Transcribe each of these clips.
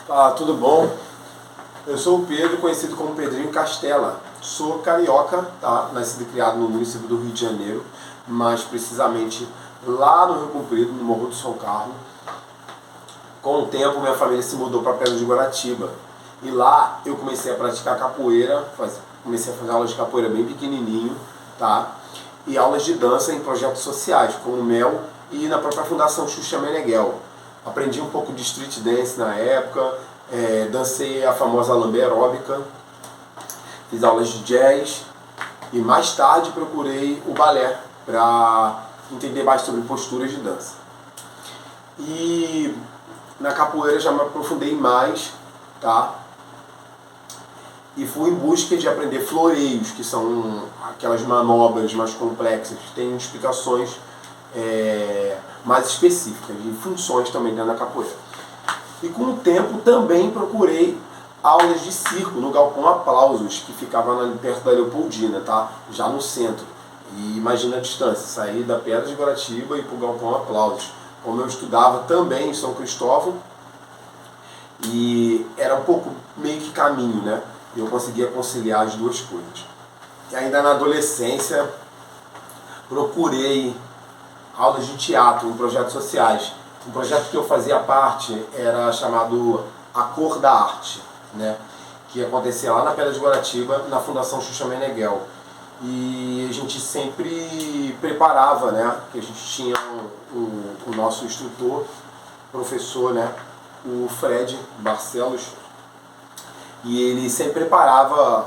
Fala, tudo bom? Eu sou o Pedro, conhecido como Pedrinho Castela. Sou carioca, tá? Nascido e criado no município do Rio de Janeiro, mais precisamente lá no Rio Comprido, no Morro do São Carlos. Com o tempo, minha família se mudou para Pedra de Guaratiba. E lá eu comecei a praticar capoeira, comecei a fazer aulas de capoeira bem pequenininho, tá? E aulas de dança em projetos sociais, como o MEL e na própria Fundação Xuxa Meneghel. Aprendi um pouco de street dance na época, dancei a famosa lambe aeróbica, fiz aulas de jazz e mais tarde procurei o balé para entender mais sobre posturas de dança. E na capoeira já me aprofundei mais, tá? E fui em busca de aprender floreios, que são aquelas manobras mais complexas, que têm explicações mais específicas e funções também dentro da capoeira. E com o tempo também procurei aulas de circo no Galpão Aplausos, que ficava perto da Leopoldina, tá? Já no centro. E imagina a distância, sair da Pedra de Guaratiba e ir para o Galpão Aplausos. Como eu estudava também em São Cristóvão, e era um pouco meio que caminho, né? Eu conseguia conciliar as duas coisas. E ainda na adolescência procurei aulas de teatro em projetos sociais. Um projeto que eu fazia parte era chamado A Cor da Arte, né? Que acontecia lá na Pedra de Guaratiba, na Fundação Xuxa Meneghel. E a gente sempre preparava, né? Que a gente tinha o nosso instrutor, professor, né? O Fred Barcelos, e ele sempre preparava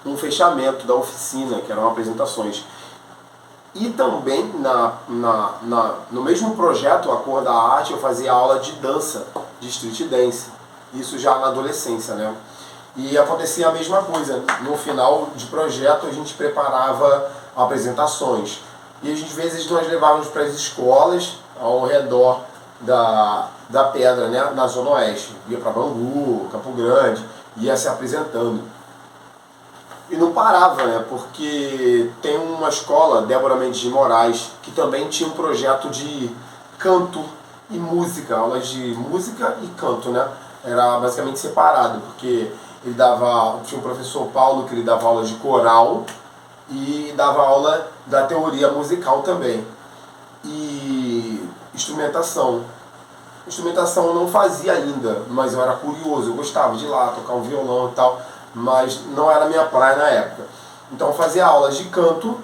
um fechamento da oficina, que eram apresentações. E também no mesmo projeto, A Cor da Arte, eu fazia aula de dança, de street dance, isso já na adolescência, né? E acontecia a mesma coisa, no final de projeto a gente preparava apresentações. E às vezes nós levávamos para as escolas ao redor da pedra, né, na Zona Oeste. Ia para Bangu, Campo Grande, ia se apresentando. E não parava, né, porque tem uma escola, Débora Mendes de Moraes, que também tinha um projeto de canto e música, aulas de música e canto, né? Era basicamente separado, porque tinha um professor Paulo que ele dava aula de coral e dava aula da teoria musical também. E instrumentação. Instrumentação eu não fazia ainda, mas eu era curioso, eu gostava de ir lá tocar um violão e tal, mas não era a minha praia na época. Então eu fazia aulas de canto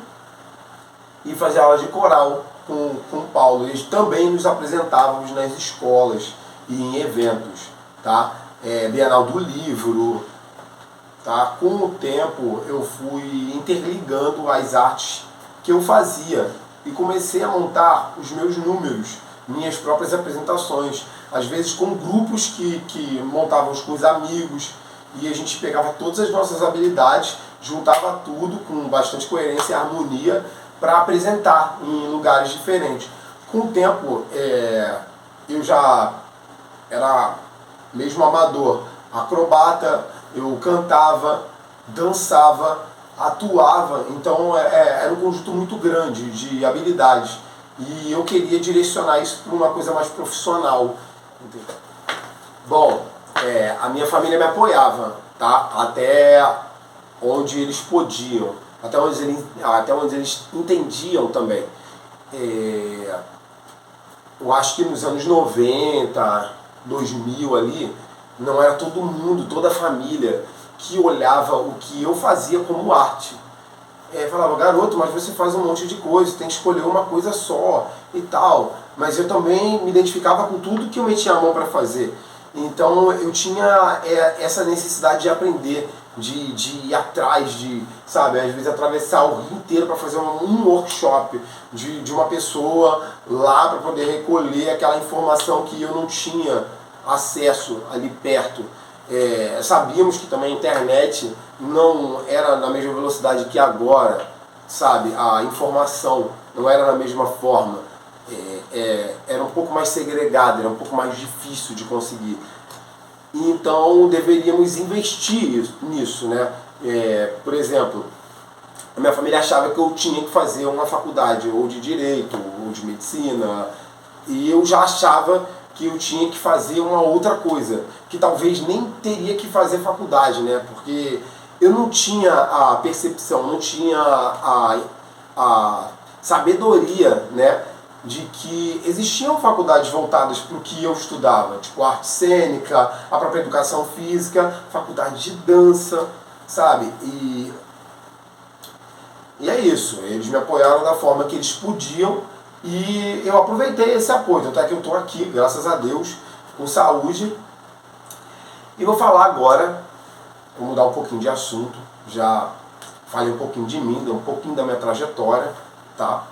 e fazia aulas de coral com o Paulo. Eles também nos apresentávamos nas escolas e em eventos, tá? Bienal do Livro, tá? Com o tempo eu fui interligando as artes que eu fazia e comecei a montar os meus números, minhas próprias apresentações, às vezes com grupos que montávamos com os amigos, e a gente pegava todas as nossas habilidades, juntava tudo com bastante coerência e harmonia para apresentar em lugares diferentes. Com o tempo, eu já era mesmo amador, acrobata, eu cantava, dançava, atuava, então era um conjunto muito grande de habilidades. E eu queria direcionar isso para uma coisa mais profissional. Bom, a minha família me apoiava, tá? Até onde eles podiam, até onde eles entendiam também. Eu acho que nos anos 90, 2000 ali, não era todo mundo, toda a família que olhava o que eu fazia como arte. Falava, garoto, mas você faz um monte de coisa, tem que escolher uma coisa só e tal. Mas eu também me identificava com tudo que eu metia a mão para fazer. Então eu tinha essa necessidade de aprender, de ir atrás, sabe, às vezes atravessar o Rio inteiro para fazer um workshop de uma pessoa lá para poder recolher aquela informação que eu não tinha acesso ali perto. Sabíamos que também a internet não era na mesma velocidade que agora, sabe? A informação não era da mesma forma, era um pouco mais segregada, era um pouco mais difícil de conseguir. Então deveríamos investir nisso, né? Por exemplo, a minha família achava que eu tinha que fazer uma faculdade ou de Direito, ou de Medicina, e eu já achava que eu tinha que fazer uma outra coisa, que talvez nem teria que fazer faculdade, né? Porque eu não tinha a percepção, não tinha a sabedoria, né, de que existiam faculdades voltadas para o que eu estudava, tipo arte cênica, a própria educação física, faculdade de dança, sabe? E é isso, eles me apoiaram da forma que eles podiam e eu aproveitei esse apoio, até que eu estou aqui, graças a Deus, com saúde. E vou falar agora, vou mudar um pouquinho de assunto, já falei um pouquinho de mim, um pouquinho da minha trajetória, tá?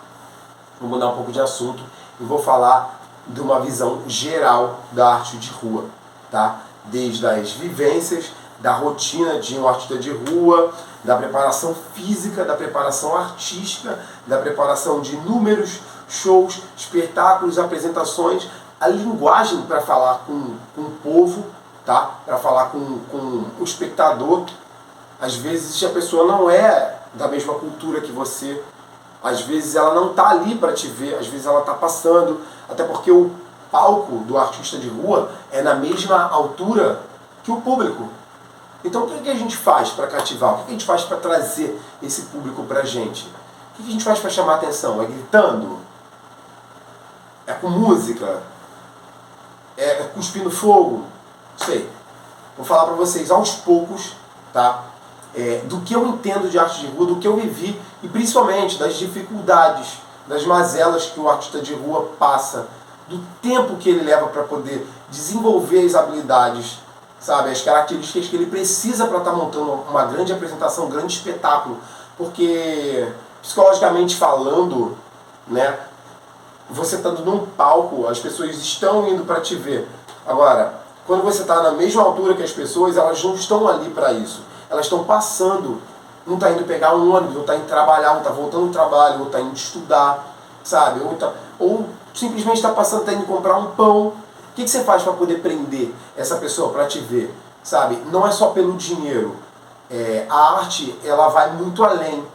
Vou mudar um pouco de assunto e vou falar de uma visão geral da arte de rua, tá? Desde as vivências, da rotina de um artista de rua, da preparação física, da preparação artística, da preparação de números, shows, espetáculos, apresentações, a linguagem para falar com o povo, tá? Para falar com o espectador. Às vezes a pessoa não é da mesma cultura que você, às vezes ela não está ali para te ver, às vezes ela está passando, até porque o palco do artista de rua é na mesma altura que o público. Então o que a gente faz para cativar? O que a gente faz para trazer esse público para a gente? O que a gente faz para chamar a atenção? É gritando? É com música? É cuspindo fogo? Não sei. Vou falar para vocês aos poucos, tá? Do que eu entendo de arte de rua, do que eu vivi e principalmente das dificuldades, das mazelas que o artista de rua passa, do tempo que ele leva para poder desenvolver as habilidades, sabe, as características que ele precisa para estar montando uma grande apresentação, um grande espetáculo, porque psicologicamente falando, né, você estando num palco, as pessoas estão indo para te ver. Agora, quando você está na mesma altura que as pessoas, elas não estão ali para isso. Elas estão passando, não está indo pegar um ônibus, não está indo trabalhar, não está voltando do trabalho, ou está indo estudar, sabe? Ou simplesmente está passando, está indo comprar um pão. O que você faz para poder prender essa pessoa para te ver, sabe? Não é só pelo dinheiro. A arte, ela vai muito além,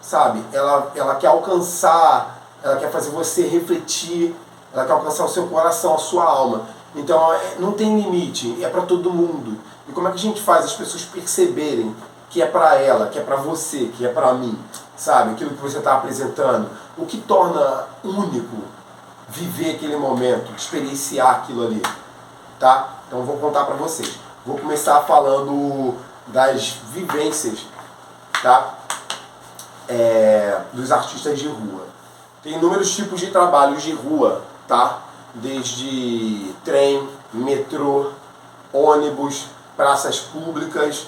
sabe? Ela quer alcançar, ela quer fazer você refletir, ela quer alcançar o seu coração, a sua alma. Então não tem limite, é para todo mundo. E como é que a gente faz as pessoas perceberem que é para ela, que é para você, que é para mim, sabe? Aquilo que você está apresentando. O que torna único viver aquele momento, experienciar aquilo ali, tá? Então eu vou contar para vocês. Vou começar falando das vivências, tá? Dos artistas de rua. Tem inúmeros tipos de trabalhos de rua, tá? Desde trem, metrô, ônibus, praças públicas,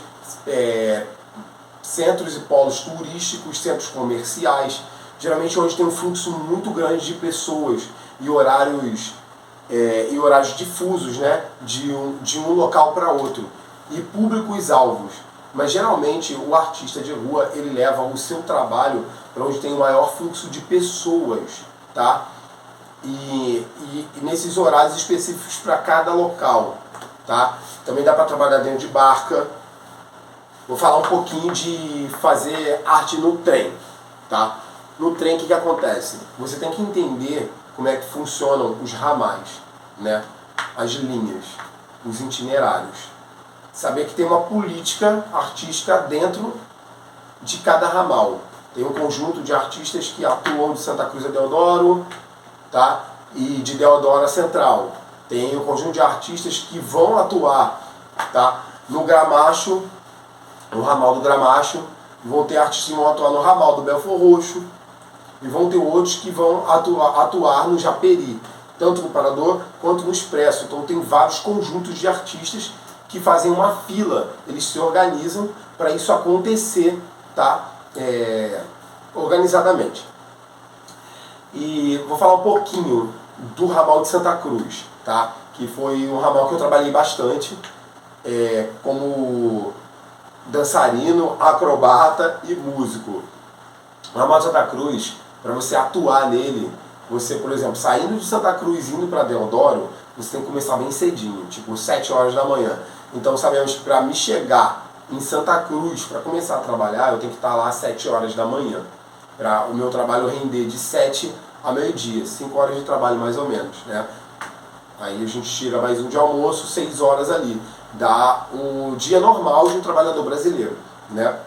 centros e polos turísticos, centros comerciais, geralmente onde tem um fluxo muito grande de pessoas e horários difusos, né? de um local para outro, e públicos-alvos. Mas geralmente o artista de rua ele leva o seu trabalho para onde tem o maior fluxo de pessoas, tá? E nesses horários específicos para cada local, tá? Também dá para trabalhar dentro de barca. Vou falar um pouquinho de fazer arte no trem, tá? No trem o que acontece? Você tem que entender como é que funcionam os ramais, né? As linhas, os itinerários. Saber que tem uma política artística dentro de cada ramal. Tem um conjunto de artistas que atuam de Santa Cruz a Deodoro, tá? E de Deodoro a Central. Tem um conjunto de artistas que vão atuar, tá? No Gramacho, no ramal do Gramacho. Vão ter artistas que vão atuar no ramal do Belford Roxo. E vão ter outros que vão atuar no Japeri, tanto no Parador quanto no Expresso. Então tem vários conjuntos de artistas que fazem uma fila, eles se organizam para isso acontecer, tá? Organizadamente. E vou falar um pouquinho do ramal de Santa Cruz, tá? Que foi um ramal que eu trabalhei bastante como dançarino, acrobata e músico. O ramal de Santa Cruz, para você atuar nele, você, por exemplo, saindo de Santa Cruz e indo para Deodoro, você tem que começar bem cedinho, tipo 7 horas da manhã. Então sabemos que para me chegar em Santa Cruz, para começar a trabalhar, eu tenho que estar lá às 7 horas da manhã. Para o meu trabalho render de 7 a meio-dia, 5 horas de trabalho mais ou menos, né? Aí a gente tira mais um de almoço, 6 horas ali. Dá o dia normal de um trabalhador brasileiro, né?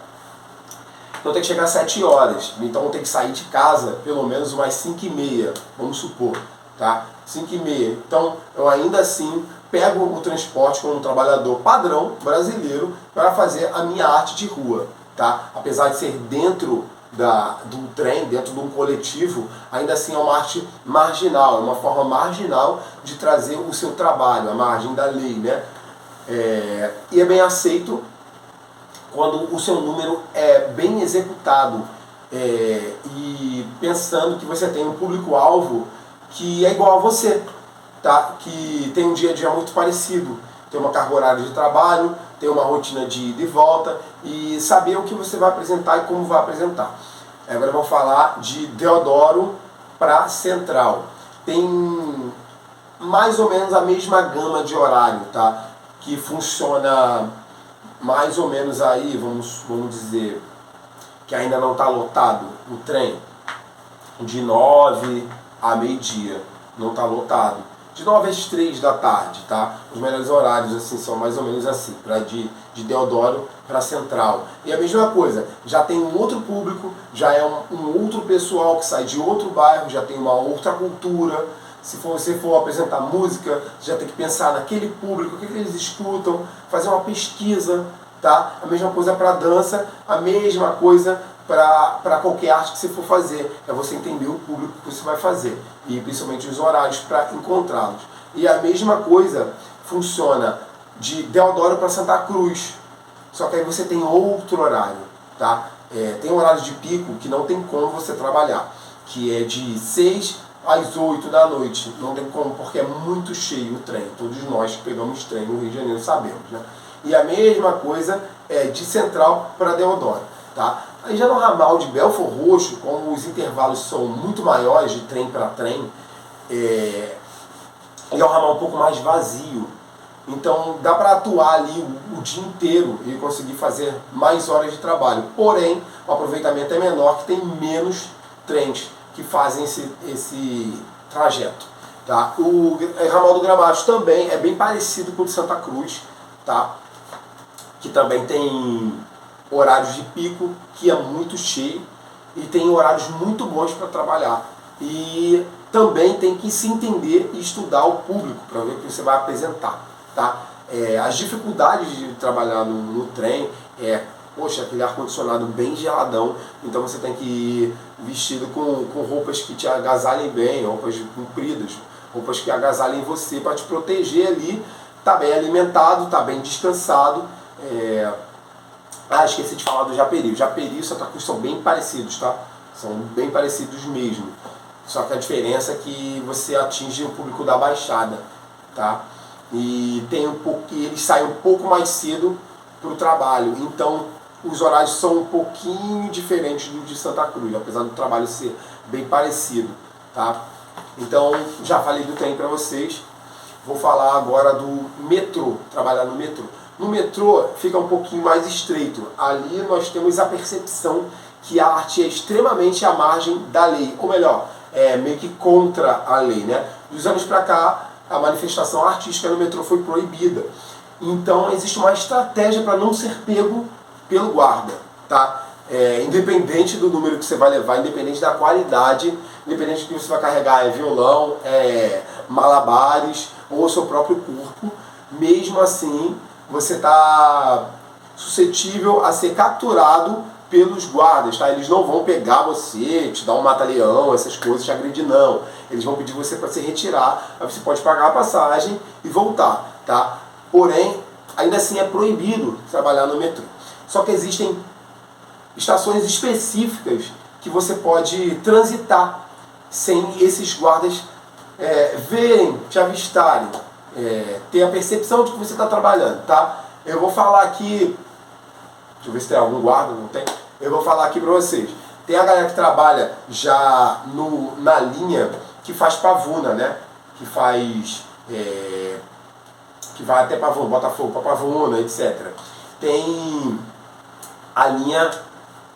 Então tem que chegar às 7 horas, então tem que sair de casa pelo menos umas 5h30, vamos supor, tá? 5h30. Então eu ainda assim pego o transporte como um trabalhador padrão brasileiro para fazer a minha arte de rua, tá? Apesar de ser dentro do trem, dentro de um coletivo, ainda assim é uma arte marginal, é uma forma marginal de trazer o seu trabalho, a margem da lei, né? E é bem aceito quando o seu número é bem executado e pensando que você tem um público-alvo que é igual a você, tá? Que tem um dia a dia muito parecido, tem uma carga horária de trabalho, tem uma rotina de ida e volta e saber o que você vai apresentar e como vai apresentar. Agora vamos falar de Deodoro para Central. Tem mais ou menos a mesma gama de horário, tá? Que funciona mais ou menos aí, vamos dizer, que ainda não está lotado o trem, de 9 a meio-dia, não está lotado. De 9 às 3 da tarde, tá? Os melhores horários assim são mais ou menos assim, de Deodoro para Central. E a mesma coisa, já tem um outro público, já é um outro pessoal que sai de outro bairro, já tem uma outra cultura. Se você for apresentar música, você já tem que pensar naquele público, o que eles escutam, fazer uma pesquisa, tá? A mesma coisa para dança, a mesma coisa para qualquer arte que você for fazer. É você entender o público que você vai fazer e principalmente os horários para encontrá-los. E a mesma coisa funciona de Deodoro para Santa Cruz, só que aí você tem outro horário, tá? Tem um horário de pico que não tem como você trabalhar, que é de 6 às 8 da noite. Não tem como, porque é muito cheio o trem. Todos nós que pegamos trem no Rio de Janeiro sabemos, né? E a mesma coisa é de Central para Deodoro, tá? Aí já no ramal de Belford Roxo, como os intervalos são muito maiores de trem para trem, ele é um ramal um pouco mais vazio. Então dá para atuar ali o dia inteiro e conseguir fazer mais horas de trabalho. Porém, o aproveitamento é menor, que tem menos trens que fazem esse trajeto. Tá? O ramal do Gramacho também é bem parecido com o de Santa Cruz, tá? Que também tem horários de pico, que é muito cheio, e tem horários muito bons para trabalhar. E também tem que se entender e estudar o público para ver o que você vai apresentar. Tá? As dificuldades de trabalhar no trem poxa, aquele ar-condicionado bem geladão, então você tem que ir vestido com roupas que te agasalhem bem, roupas compridas, roupas que agasalhem você para te proteger ali, tá bem alimentado, tá bem descansado. Esqueci de falar do Japeri. O Japeri e o Santa Cruz são bem parecidos, tá? São bem parecidos mesmo. Só que a diferença é que você atinge o público da Baixada, tá? E eles saem um pouco mais cedo para o trabalho. Então os horários são um pouquinho diferentes do de Santa Cruz, apesar do trabalho ser bem parecido, tá? Então já falei do trem para vocês. Vou falar agora do metrô, trabalhar no metrô. No metrô fica um pouquinho mais estreito. Ali nós temos a percepção que a arte é extremamente à margem da lei, ou melhor, meio que contra a lei, né? Dos anos para cá, a manifestação artística no metrô foi proibida. Então existe uma estratégia para não ser pego pelo guarda, tá? Independente do número que você vai levar, independente da qualidade, independente do que você vai carregar, violão, malabares ou o seu próprio corpo, mesmo assim você está suscetível a ser capturado pelos guardas, tá? Eles não vão pegar você, te dar um mata-leão, essas coisas, te agredir, não. Eles vão pedir você para se retirar, aí você pode pagar a passagem e voltar, tá? Porém, ainda assim é proibido trabalhar no metrô. Só que existem estações específicas que você pode transitar sem esses guardas verem, te avistarem, ter a percepção de que você está trabalhando, tá? Eu vou falar aqui, deixa eu ver se tem algum guarda, não tem? Eu vou falar aqui para vocês. Tem a galera que trabalha já na linha que faz Pavuna, né? Que faz, que vai até Pavuna, Botafogo para Pavuna, etc. Tem a linha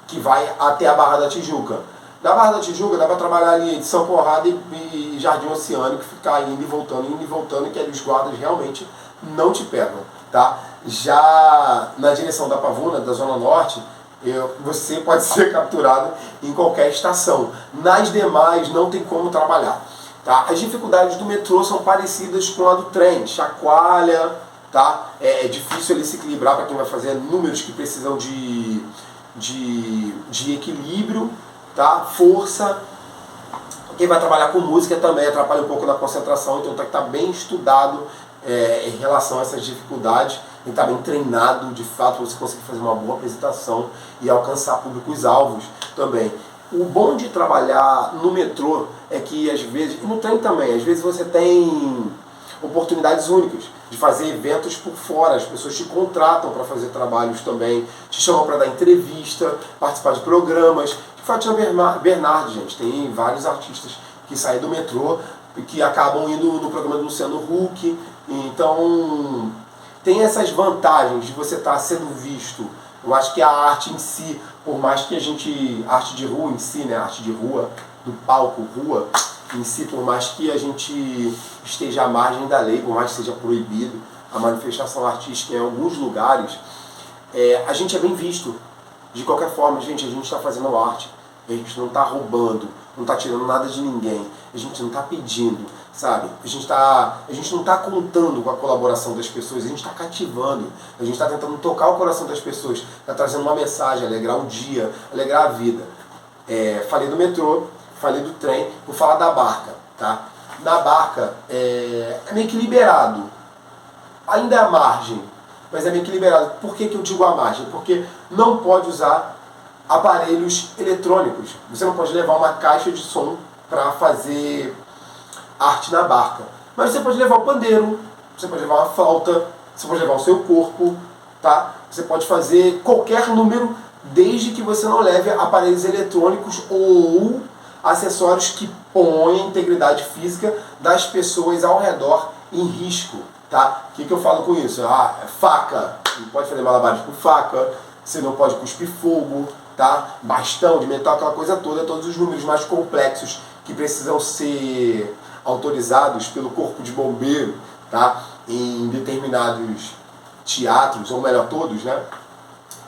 que vai até a Barra da Tijuca. Da Barra da Tijuca dá para trabalhar ali de São Conrado e Jardim Oceânico, ficar indo e voltando, que ali os guardas realmente não te pegam, tá? Já na direção da Pavuna, da Zona Norte, você pode ser capturado em qualquer estação. Nas demais não tem como trabalhar, tá? As dificuldades do metrô são parecidas com a do trem, chacoalha, tá? É difícil ele se equilibrar para quem vai fazer números que precisam de equilíbrio, tá? Força. Quem vai trabalhar com música também atrapalha um pouco na concentração, então tem que estar bem estudado em relação a essas dificuldades, tem que estar bem treinado de fato para você conseguir fazer uma boa apresentação e alcançar públicos-alvos também. O bom de trabalhar no metrô é que às vezes, e no trem também, às vezes você tem oportunidades únicas de fazer eventos por fora, as pessoas te contratam para fazer trabalhos também, te chamam para dar entrevista, participar de programas. Fátima Bernardes, gente, tem vários artistas que saem do metrô e que acabam indo no programa do Luciano Huck. Então tem essas vantagens de você estar sendo visto. Eu acho que a arte em si, por mais que a gente, arte de rua em si, né, arte de rua, do palco rua em si, por mais que a gente esteja à margem da lei, por mais que seja proibido a manifestação artística em alguns lugares, a gente é bem visto. De qualquer forma, gente, a gente está fazendo arte, a gente não está roubando, não está tirando nada de ninguém, a gente não está pedindo, sabe? A gente não está contando com a colaboração das pessoas, a gente está cativando, a gente está tentando tocar o coração das pessoas, está trazendo uma mensagem, alegrar o dia, alegrar a vida. Falei do metrô, falei do trem, vou falar da barca, tá? Na barca é meio que liberado, ainda é à margem, mas é meio que liberado. Por que eu digo à margem? Porque não pode usar aparelhos eletrônicos. Você não pode levar uma caixa de som para fazer arte na barca. Mas você pode levar o pandeiro, você pode levar uma flauta, você pode levar o seu corpo, tá? Você pode fazer qualquer número, desde que você não leve aparelhos eletrônicos ou acessórios que põem a integridade física das pessoas ao redor em risco. Tá? O que eu falo com isso? Faca, não pode fazer malabares com faca, você não pode cuspir fogo, tá? Bastão de metal, aquela coisa toda, todos os números mais complexos que precisam ser autorizados pelo corpo de bombeiro, tá? Em determinados teatros, ou melhor, todos, né?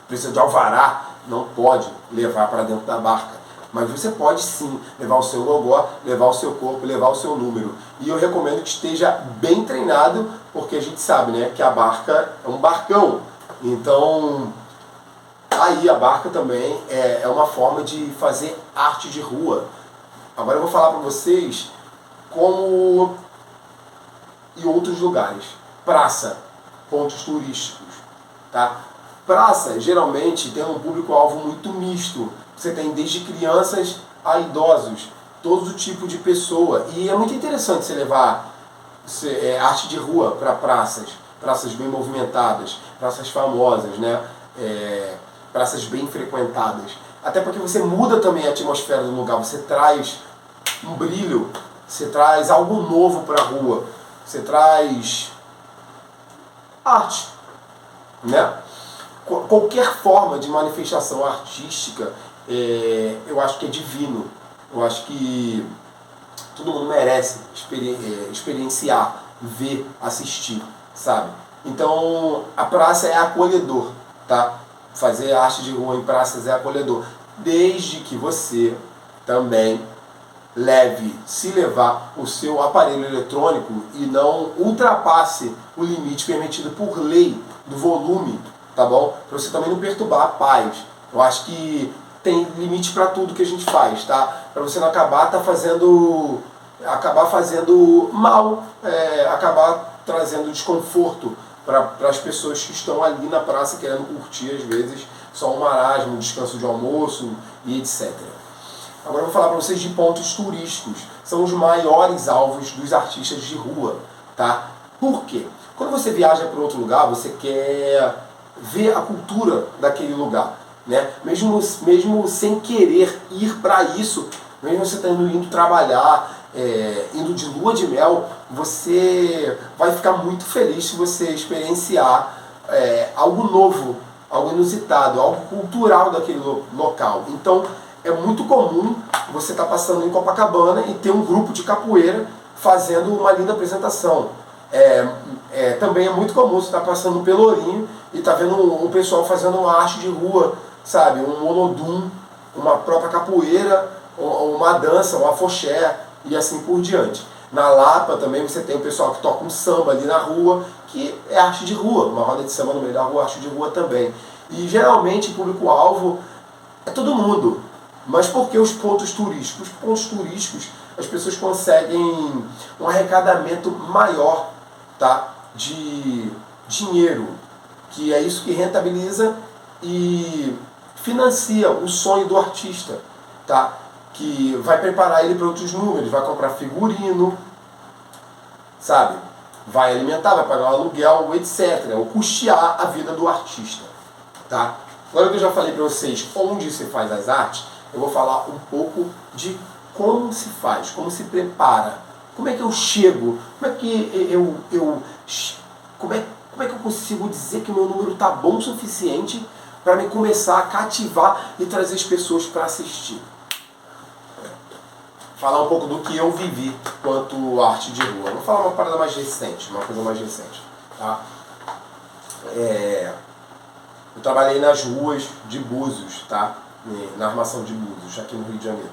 Precisa de alvará, não pode levar para dentro da barca. Mas você pode sim levar o seu logó, levar o seu corpo, levar o seu número. E eu recomendo que esteja bem treinado, porque a gente sabe, né, que a barca é um barcão. Então, aí a barca também é uma forma de fazer arte de rua. Agora eu vou falar para vocês como em outros lugares. Praça, pontos turísticos, tá? Praça, geralmente, tem um público-alvo muito misto. Você tem desde crianças a idosos, todo tipo de pessoa. E é muito interessante você levar arte de rua para praças bem movimentadas, praças famosas, né? Praças bem frequentadas. Até porque você muda também a atmosfera do lugar, você traz um brilho, você traz algo novo para a rua, você traz arte, né? Qualquer forma de manifestação artística, eu acho que é divino. Eu acho que todo mundo merece experienciar, ver, assistir, sabe? Então, a praça é acolhedor, tá? Fazer arte de rua em praças é acolhedor, desde que você também se levar o seu aparelho eletrônico e não ultrapasse o limite permitido por lei do volume, tá bom? Para você também não perturbar a paz. Eu acho que tem limite para tudo que a gente faz, tá? Para você não acabar fazendo mal, acabar trazendo desconforto para as pessoas que estão ali na praça querendo curtir, às vezes, só um marasmo, um descanso de almoço e etc. Agora eu vou falar para vocês de pontos turísticos. São os maiores alvos dos artistas de rua, tá? Por quê? Quando você viaja para outro lugar, você quer ver a cultura daquele lugar, né? Mesmo sem querer ir para isso, mesmo você indo trabalhar, indo de lua de mel, você vai ficar muito feliz se você experienciar algo novo, algo inusitado, algo cultural daquele local. Então, é muito comum você estar passando em Copacabana e ter um grupo de capoeira fazendo uma linda apresentação. Também é muito comum você estar passando no Pelourinho e estar vendo um pessoal fazendo uma arte de rua, sabe? Um olodum, uma própria capoeira, uma dança, um afoxé e assim por diante. Na Lapa também você tem o pessoal que toca um samba ali na rua, que é arte de rua, uma roda de samba no meio da rua, arte de rua também. E geralmente o público-alvo é todo mundo. Mas por que os pontos turísticos? Os pontos turísticos, as pessoas conseguem um arrecadamento maior, tá, de dinheiro, que é isso que rentabiliza e financia o sonho do artista, tá? Que vai preparar ele para outros números, vai comprar figurino, sabe? Vai alimentar, vai pagar o aluguel, etc. Ou custear a vida do artista, tá? Agora que eu já falei para vocês onde se faz as artes, eu vou falar um pouco de como se faz, como se prepara, como é que eu chego, como é que eu consigo dizer que o meu número está bom o suficiente para me começar a cativar e trazer as pessoas para assistir. Falar um pouco do que eu vivi quanto arte de rua. Vou falar uma parada mais recente, uma coisa mais recente. Tá? Eu trabalhei nas ruas de Búzios, tá? Na armação de Búzios, aqui no Rio de Janeiro,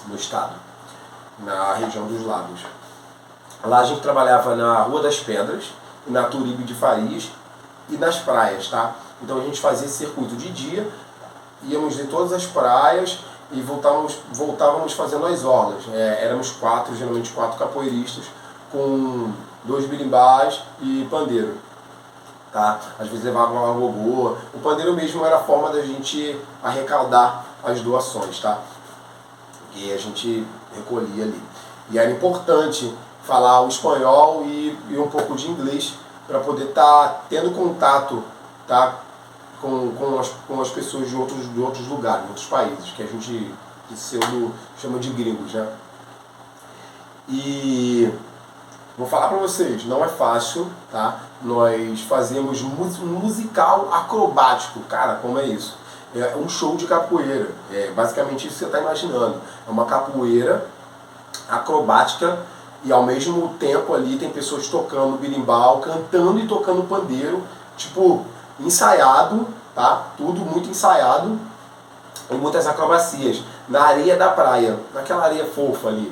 no estado, na região dos Lagos. Lá a gente trabalhava na Rua das Pedras, na Turíbio de Farias e nas praias, tá? Então a gente fazia esse circuito de dia, íamos em todas as praias e voltávamos fazendo as orlas. Éramos geralmente quatro capoeiristas, com 2 birimbás e pandeiro. Tá? Às vezes levavam uma gogô. O pandeiro mesmo era a forma da gente arrecadar as doações, tá? E a gente recolhia ali. E era importante falar o espanhol e um pouco de inglês para poder estar tendo contato, tá? com as pessoas de outros lugares, de outros países, que a gente chama de gringos, né? E vou falar para vocês, não é fácil, tá? Nós fazemos um musical acrobático. Cara, como é isso? É um show de capoeira. É basicamente isso que você está imaginando. É uma capoeira acrobática e ao mesmo tempo ali tem pessoas tocando berimbau, cantando e tocando pandeiro, tipo, ensaiado, tá? Tudo muito ensaiado e muitas acrobacias na areia da praia, naquela areia fofa ali.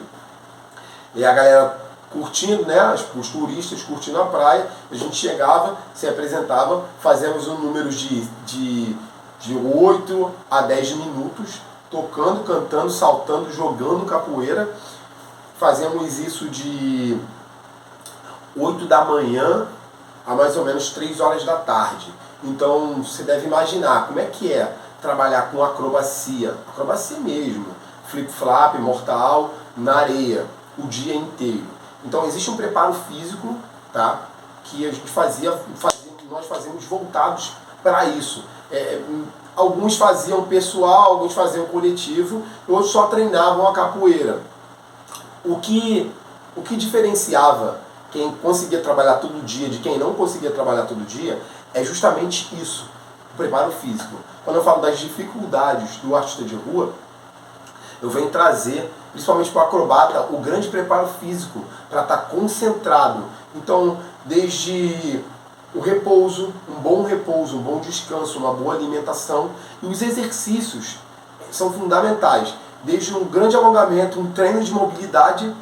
E a galera curtindo, né, os turistas curtindo a praia, a gente chegava, se apresentava, fazemos um número de 8 a 10 minutos, tocando, cantando, saltando, jogando capoeira. Fazemos isso de 8 da manhã a mais ou menos 3 horas da tarde. Então você deve imaginar como é que é trabalhar com acrobacia mesmo, flip-flap, mortal, na areia, o dia inteiro. Então existe um preparo físico, tá, que a gente nós fazemos voltados para isso. Alguns faziam pessoal, alguns faziam coletivo, e outros só treinavam a capoeira. O que diferenciava quem conseguia trabalhar todo dia de quem não conseguia trabalhar todo dia é justamente isso, o preparo físico. Quando eu falo das dificuldades do artista de rua, eu venho trazer, principalmente para o acrobata, o grande preparo físico para estar concentrado. Então, desde o repouso, um bom descanso, uma boa alimentação, e os exercícios são fundamentais. Desde um grande alongamento, um treino de mobilidade,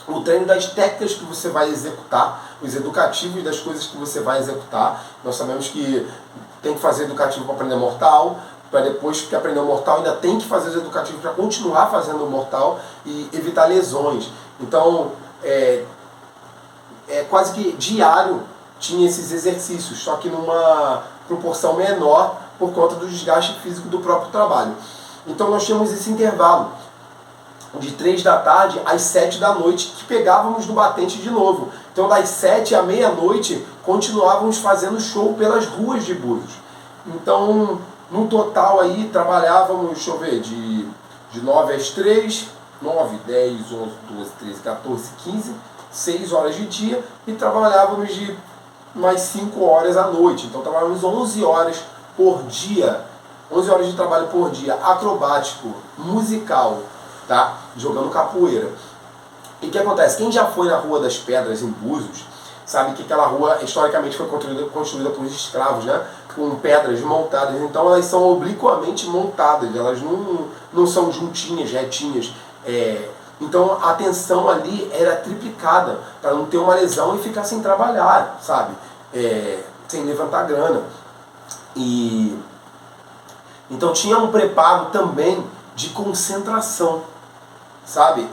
o treino das técnicas que você vai executar, os educativos das coisas que você vai executar. Nós sabemos que tem que fazer educativo para aprender mortal, para depois que aprender o mortal ainda tem que fazer os educativos para continuar fazendo o mortal e evitar lesões. Então, quase que diário tinha esses exercícios, só que numa proporção menor por conta do desgaste físico do próprio trabalho. Então nós tínhamos esse intervalo de 3 da tarde às 7 da noite, que pegávamos no batente de novo. Então das 7 à meia-noite continuávamos fazendo show pelas ruas de Búzios. Então no total aí trabalhávamos, deixa eu ver, de 9 às 3, 9, 10, 11, 12, 13, 14, 15, 6 horas de dia, e trabalhávamos de mais 5 horas à noite. Então trabalhávamos 11 horas por dia 11 horas de trabalho por dia, acrobático, musical, tá? Jogando capoeira. E o que acontece? Quem já foi na Rua das Pedras, em Búzios, sabe que aquela rua historicamente foi construída por escravos, né? Com pedras montadas. Então elas são obliquamente montadas, elas não são juntinhas, retinhas. Então a tensão ali era triplicada para não ter uma lesão e ficar sem trabalhar, sabe? Sem levantar grana. Então tinha um preparo também de concentração, sabe?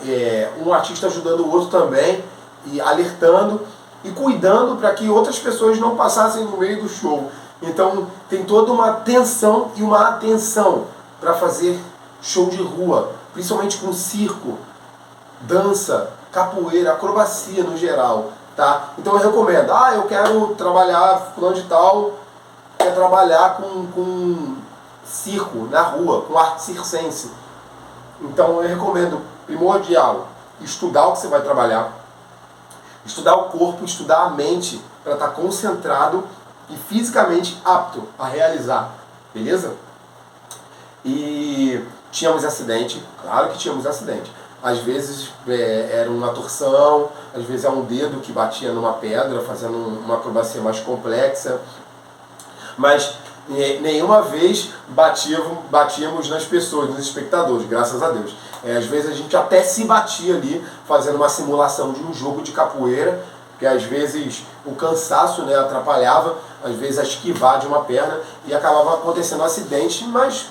Um artista ajudando o outro também, e alertando e cuidando para que outras pessoas não passassem no meio do show. Então tem toda uma tensão e uma atenção para fazer show de rua, principalmente com circo, dança, capoeira, acrobacia no geral, tá? Então eu recomendo, eu quero trabalhar, fulano de tal, quer trabalhar com circo na rua, com arte circense. Então eu recomendo, primordial, estudar o que você vai trabalhar, estudar o corpo, estudar a mente, para estar concentrado e fisicamente apto a realizar, beleza? E tínhamos acidente, claro que tínhamos acidente. Às vezes era uma torção, às vezes é um dedo que batia numa pedra, fazendo uma acrobacia mais complexa. Mas nenhuma vez batíamos nas pessoas, nos espectadores, graças a Deus. Às vezes a gente até se batia ali, fazendo uma simulação de um jogo de capoeira, porque às vezes o cansaço, né, atrapalhava, às vezes a esquivar de uma perna, e acabava acontecendo um acidente, mas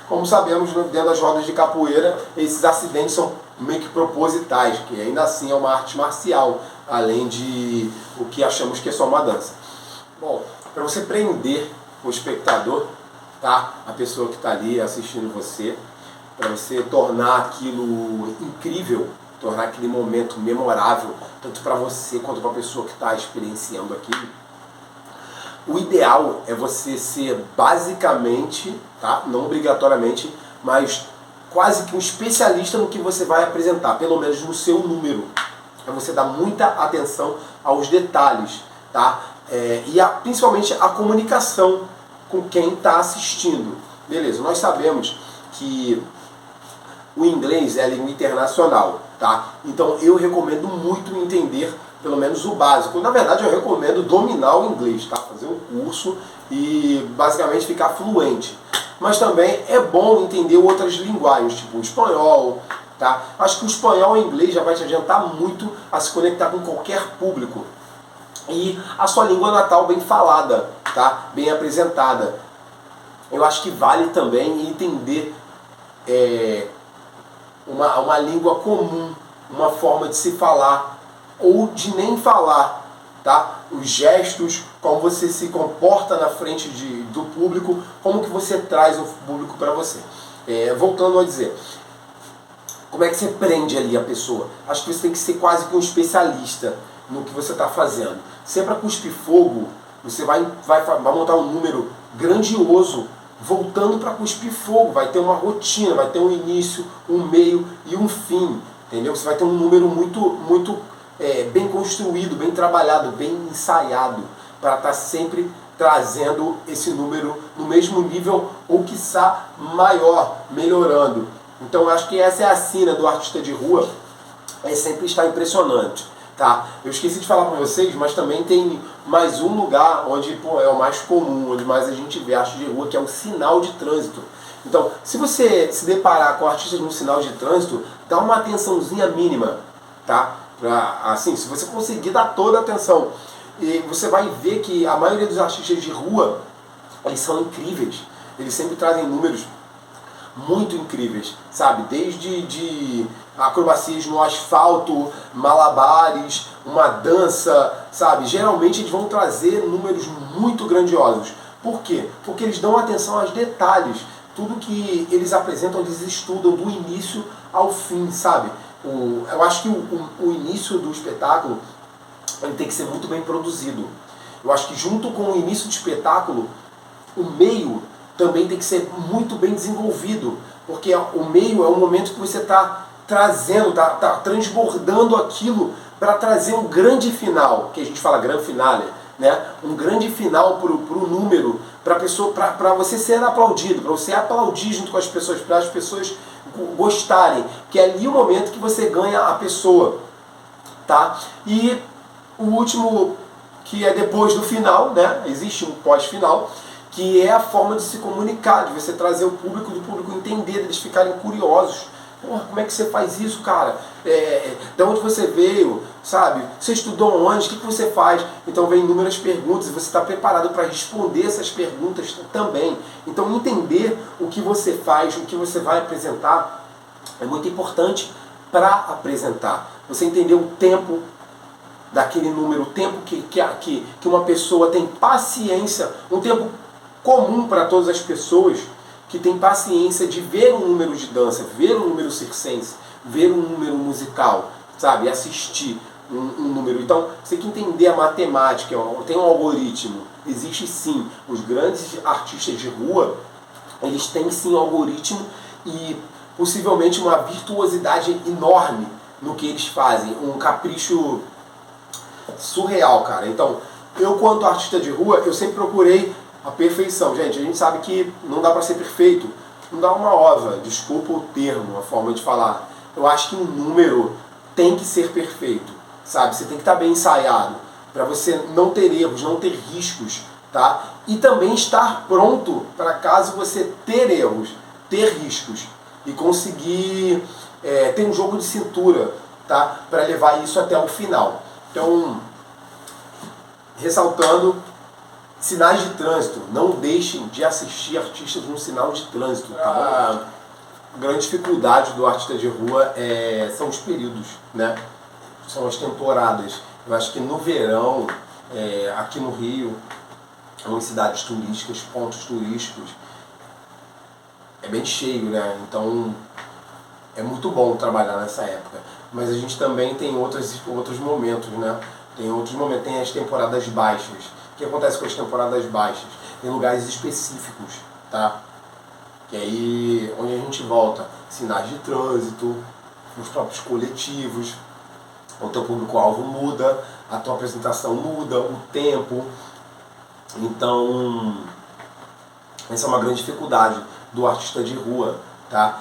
como sabemos, dentro das rodas de capoeira, esses acidentes são meio que propositais, que ainda assim é uma arte marcial, além de o que achamos que é só uma dança. Bom, para você prender o espectador, tá? A pessoa que está ali assistindo você, para você tornar aquilo incrível, tornar aquele momento memorável, tanto para você quanto para a pessoa que está experienciando aquilo, o ideal é você ser basicamente, tá? Não obrigatoriamente, mas quase que um especialista no que você vai apresentar, pelo menos no seu número. É você dar muita atenção aos detalhes, tá? Principalmente a comunicação com quem está assistindo. Beleza, nós sabemos que o inglês é língua internacional, tá? Então eu recomendo muito entender pelo menos o básico. Na verdade eu recomendo dominar o inglês, tá? Fazer um curso e basicamente ficar fluente. Mas também é bom entender outras linguagens, tipo o espanhol, tá? Acho que o espanhol e o inglês já vai te adiantar muito a se conectar com qualquer público. E a sua língua natal bem falada, tá? Bem apresentada. Eu acho que vale também entender uma língua comum, uma forma de se falar ou de nem falar, tá? Os gestos, como você se comporta na frente do público, como que você traz o público para você. Voltando a dizer, como é que você prende ali a pessoa? Acho que você tem que ser quase que um especialista no que você está fazendo. Se é para cuspir fogo, você vai montar um número grandioso voltando para cuspir fogo. Vai ter uma rotina, vai ter um início, um meio e um fim. Entendeu? Você vai ter um número muito bem construído, bem trabalhado, bem ensaiado, para estar sempre trazendo esse número no mesmo nível ou quiçá maior, melhorando. Então eu acho que essa é a sina do artista de rua, sempre estar impressionante. Tá? Eu esqueci de falar para vocês, mas também tem mais um lugar onde é o mais comum, onde mais a gente vê arte de rua, que é o sinal de trânsito. Então, se você se deparar com artistas no sinal de trânsito, dá uma atençãozinha mínima, tá? Assim, se você conseguir dar toda a atenção, e você vai ver que a maioria dos artistas de rua, eles são incríveis. Eles sempre trazem números muito incríveis, sabe? Desde acrobacias no asfalto, malabares, uma dança, sabe? Geralmente eles vão trazer números muito grandiosos. Por quê? Porque eles dão atenção aos detalhes. Tudo que eles apresentam, eles estudam do início ao fim, sabe? Eu acho que o início do espetáculo ele tem que ser muito bem produzido. Eu acho que junto com o início do espetáculo, o meio também tem que ser muito bem desenvolvido, porque o meio é o momento que você está trazendo, tá transbordando aquilo para trazer um grande final, que a gente fala grande finale, né? Um grande final pro número, para você ser aplaudido, para você aplaudir junto com as pessoas, para as pessoas gostarem, que é ali o momento que você ganha a pessoa, tá? E o último, que é depois do final, né? Existe um pós-final, que é a forma de se comunicar, de você trazer o público, do público entender, eles ficarem curiosos. Porra, como é que você faz isso, cara? De onde você veio, sabe? Você estudou onde? O que você faz? Então vem inúmeras perguntas e você está preparado para responder essas perguntas também. Então entender o que você faz, o que você vai apresentar, é muito importante para apresentar. Você entender o tempo daquele número, o tempo que uma pessoa tem paciência, um tempo comum para todas as pessoas que tem paciência de ver um número de dança, ver um número circense, ver um número musical, sabe? Assistir um número. Então, você tem que entender a matemática, tem um algoritmo. Existe sim. Os grandes artistas de rua, eles têm sim um algoritmo e possivelmente uma virtuosidade enorme no que eles fazem. Um capricho surreal, cara. Então, eu quanto artista de rua, eu sempre procurei a perfeição. Gente, a gente sabe que não dá para ser perfeito. Não dá uma ova, desculpa o termo, a forma de falar. Eu acho que um número tem que ser perfeito, sabe? Você tem que estar bem ensaiado, para você não ter erros, não ter riscos, tá? E também estar pronto para caso você ter erros, ter riscos e conseguir ter um jogo de cintura, tá? Para levar isso até o final. Então, ressaltando, sinais de trânsito, não deixem de assistir artistas no sinal de trânsito, tá? A grande dificuldade do artista de rua são os períodos, né? São as temporadas. Eu acho que no verão, aqui no Rio, em cidades turísticas, pontos turísticos, é bem cheio, né? Então é muito bom trabalhar nessa época. Mas a gente também tem outros momentos, né? Tem outros momentos, tem as temporadas baixas. O que acontece com as temporadas baixas? Em lugares específicos, tá? Que aí, onde a gente volta, sinais de trânsito, os próprios coletivos, o teu público-alvo muda, a tua apresentação muda, o tempo. Então, essa é uma grande dificuldade do artista de rua, tá?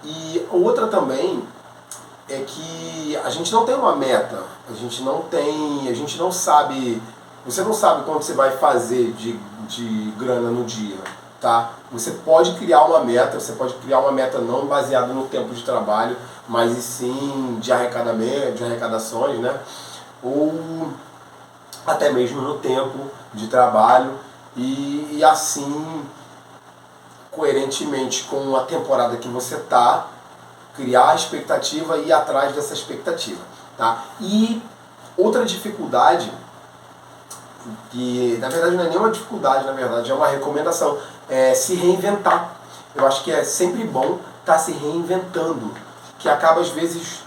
E outra também é que a gente não tem uma meta, a gente não sabe, você não sabe quanto você vai fazer de grana no dia, tá? Você pode criar uma meta não baseada no tempo de trabalho, mas sim de arrecadamento, de arrecadações, né? Ou até mesmo no tempo de trabalho e assim, coerentemente com a temporada que você tá, criar a expectativa e ir atrás dessa expectativa, tá? E outra dificuldade, que na verdade não é nenhuma dificuldade, na verdade é uma recomendação, é se reinventar. Eu acho que é sempre bom estar se reinventando, que acaba às vezes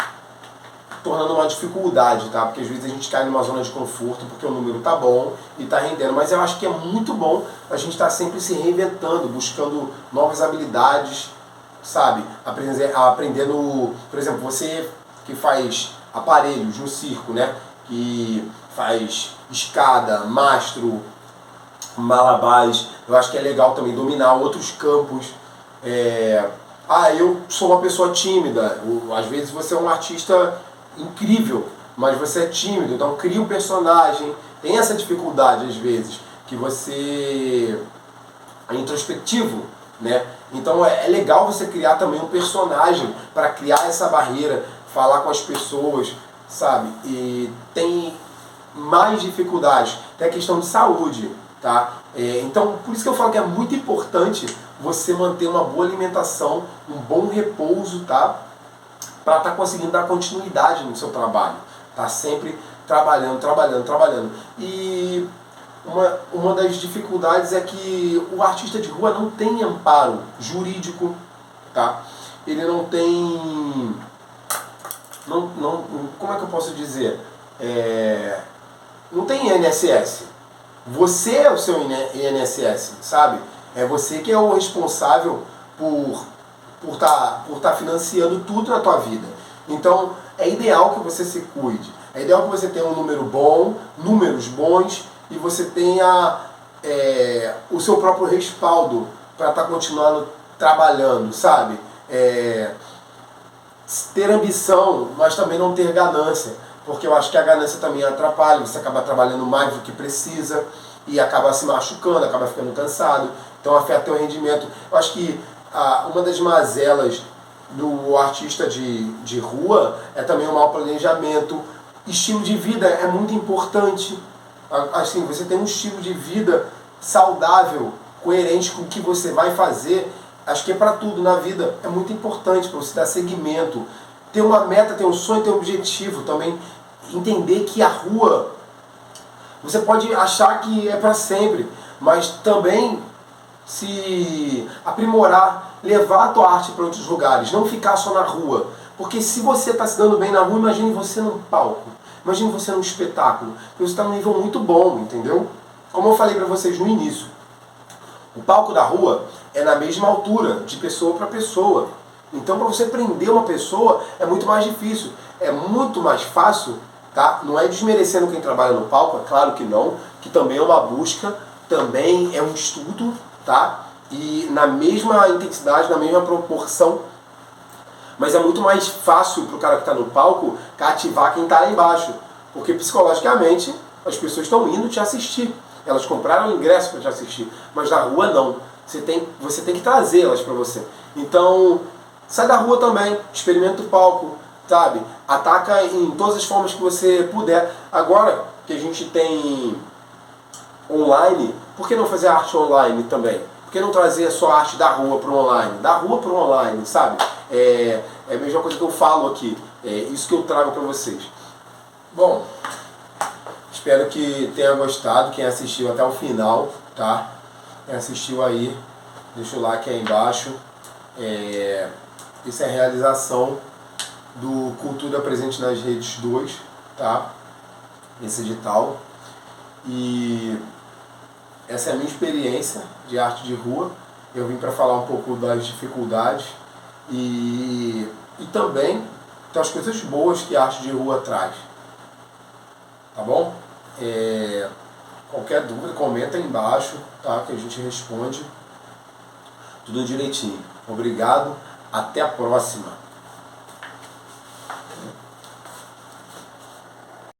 tornando uma dificuldade, tá? Porque às vezes a gente cai numa zona de conforto porque o número tá bom e tá rendendo, mas eu acho que é muito bom a gente estar sempre se reinventando, buscando novas habilidades, sabe? Aprendendo, por exemplo, você que faz aparelhos no circo, né? Que faz escada, mastro, malabares, eu acho que é legal também dominar outros campos. Eu sou uma pessoa tímida, às vezes você é um artista incrível, mas você é tímido, então cria um personagem, tem essa dificuldade às vezes, que você é introspectivo, né? Então é legal você criar também um personagem para criar essa barreira, falar com as pessoas, sabe? E tem mais dificuldades, tem a questão de saúde, tá? Então por isso que eu falo que é muito importante você manter uma boa alimentação, um bom repouso, tá? Para estar conseguindo dar continuidade no seu trabalho, tá? Sempre trabalhando. E uma das dificuldades é que o artista de rua não tem amparo jurídico, tá? Ele não tem... como é que eu posso dizer? Não tem INSS. Você é o seu INSS, sabe? É você que é o responsável por tá financiando tudo na tua vida. Então, é ideal que você se cuide. A ideia é que você tenha um número bom, números bons, e você tenha o seu próprio respaldo para estar continuando trabalhando, sabe? Ter ambição, mas também não ter ganância, porque eu acho que a ganância também atrapalha, você acaba trabalhando mais do que precisa e acaba se machucando, acaba ficando cansado, então afeta o rendimento. Eu acho que uma das mazelas do artista de rua é também o mau planejamento. Estilo de vida é muito importante. Assim, você tem um estilo de vida saudável, coerente com o que você vai fazer. Acho que é para tudo na vida, é muito importante para você dar seguimento, ter uma meta, ter um sonho, ter um objetivo também, entender que a rua, você pode achar que é para sempre, mas também se aprimorar, levar a tua arte para outros lugares, não ficar só na rua, porque se você está se dando bem na rua, imagine você num palco, imagine você num espetáculo, você está num nível muito bom, entendeu? Como eu falei para vocês no início, o palco da rua é na mesma altura, de pessoa para pessoa. Então, para você prender uma pessoa é muito mais difícil. É muito mais fácil, tá? Não é desmerecendo quem trabalha no palco, é claro que não, que também é uma busca, também é um estudo, tá? E na mesma intensidade, na mesma proporção. Mas é muito mais fácil para o cara que está no palco cativar quem está lá embaixo. Porque psicologicamente as pessoas estão indo te assistir. Elas compraram o ingresso para te assistir, mas na rua não. Você tem que trazê-las para você. Então, sai da rua também, experimenta o palco, sabe? Ataca em todas as formas que você puder. Agora que a gente tem online, por que não fazer arte online também? Por que não trazer a sua arte da rua para o online? Da rua para o online, sabe? É a mesma coisa que eu falo aqui. É isso que eu trago para vocês. Bom, espero que tenha gostado, quem assistiu até o final, tá? Quem assistiu aí, deixa o like aí embaixo. Isso é a realização do Cultura Presente nas Redes 2, tá? Esse edital. E essa é a minha experiência de arte de rua. Eu vim para falar um pouco das dificuldades e também das coisas boas que a arte de rua traz. Tá bom? Qualquer dúvida, comenta aí embaixo, tá? Que a gente responde tudo direitinho. Obrigado, até a próxima.